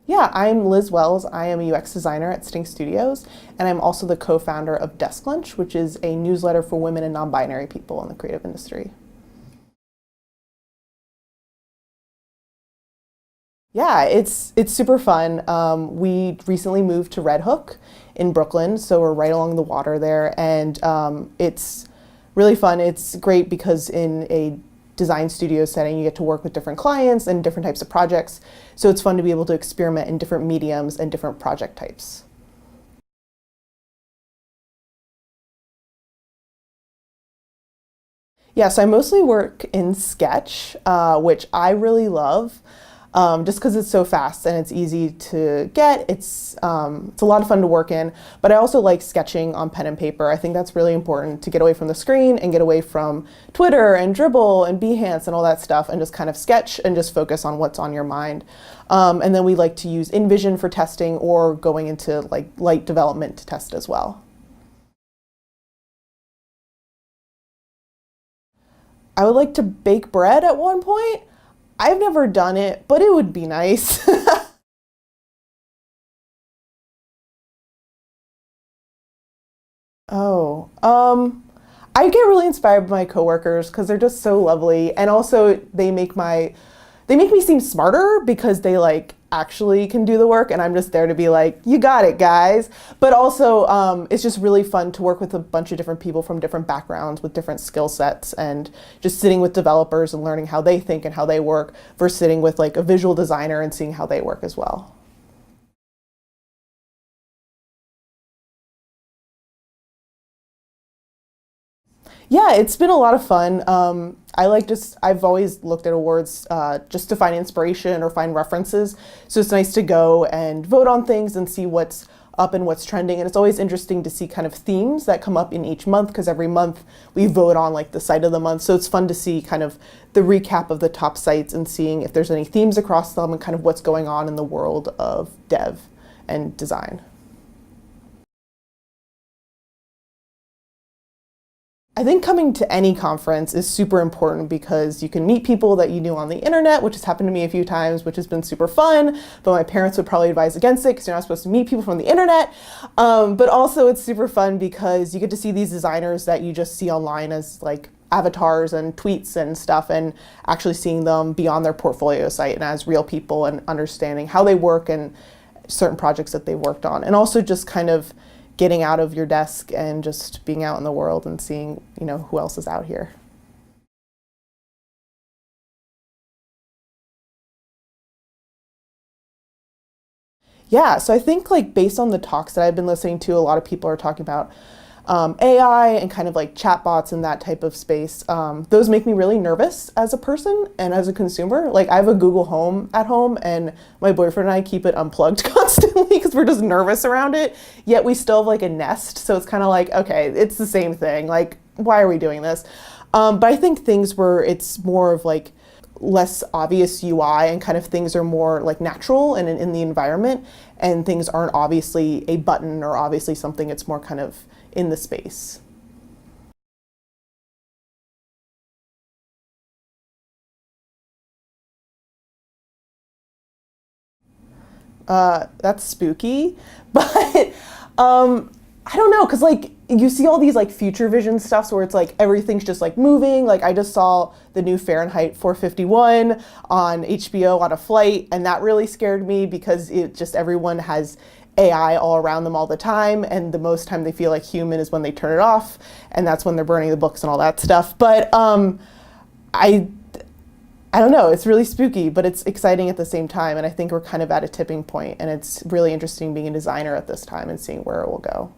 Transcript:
Yeah, I'm Liz Wells. I am a UX designer at Stink Studios, and I'm also the co-founder of Desk Lunch, which is a newsletter for women and non-binary people in the creative industry. Yeah, it's super fun. We recently moved to Red Hook in Brooklyn, so we're right along the water there, and it's really fun. It's great because in a design studio setting, you get to work with different clients and different types of projects. So it's fun to be able to experiment in different mediums and different project types. Yeah, so I mostly work in Sketch, which I really love, just because it's so fast and it's easy to get. It's a lot of fun to work in, but I also like sketching on pen and paper. I think that's really important to get away from the screen and get away from Twitter and Dribble and Behance and all that stuff and just kind of sketch and just focus on what's on your mind. And then we like to use InVision for testing or going into like light development to test as well. I would like to bake bread at one point. I've never done it, but it would be nice. Oh, I get really inspired by my coworkers because they're just so lovely, and also they make me seem smarter because they like actually can do the work, and I'm just there to be like, you got it, guys. But also, it's just really fun to work with a bunch of different people from different backgrounds with different skill sets, and just sitting with developers and learning how they think and how they work versus sitting with like a visual designer and seeing how they work as well. Yeah, it's been a lot of fun. I've always looked at awards just to find inspiration or find references. So it's nice to go and vote on things and see what's up and what's trending. And it's always interesting to see kind of themes that come up in each month because every month we vote on like the site of the month. So it's fun to see kind of the recap of the top sites and seeing if there's any themes across them and kind of what's going on in the world of dev and design. I think coming to any conference is super important because you can meet people that you knew on the internet, which has happened to me a few times, which has been super fun, but my parents would probably advise against it because you're not supposed to meet people from the internet. But also it's super fun because you get to see these designers that you just see online as like avatars and tweets and stuff, and actually seeing them beyond their portfolio site and as real people and understanding how they work and certain projects that they've worked on. And also just kind of getting out of your desk and just being out in the world and seeing, who else is out here. Yeah, so I think like based on the talks that I've been listening to, a lot of people are talking about AI and kind of like chatbots and that type of space. Those make me really nervous as a person and as a consumer. Like I have a Google Home at home and my boyfriend and I keep it unplugged constantly because we're just nervous around it. Yet we still have like a Nest. So it's kind of like, okay, it's the same thing. Like, why are we doing this? But I think things where it's more of like less obvious UI and kind of things are more like natural and in the environment, and things aren't obviously a button or obviously something, it's more kind of in the space. That's spooky, but I don't know, cause like you see all these like future vision stuffs where it's like everything's just like moving. Like I just saw the new Fahrenheit 451 on HBO on a flight, and that really scared me because it just everyone has AI all around them all the time, and the most time they feel like human is when they turn it off, and that's when they're burning the books and all that stuff. But I I don't know, it's really spooky, but it's exciting at the same time, and I think we're kind of at a tipping point, and it's really interesting being a designer at this time and seeing where it will go.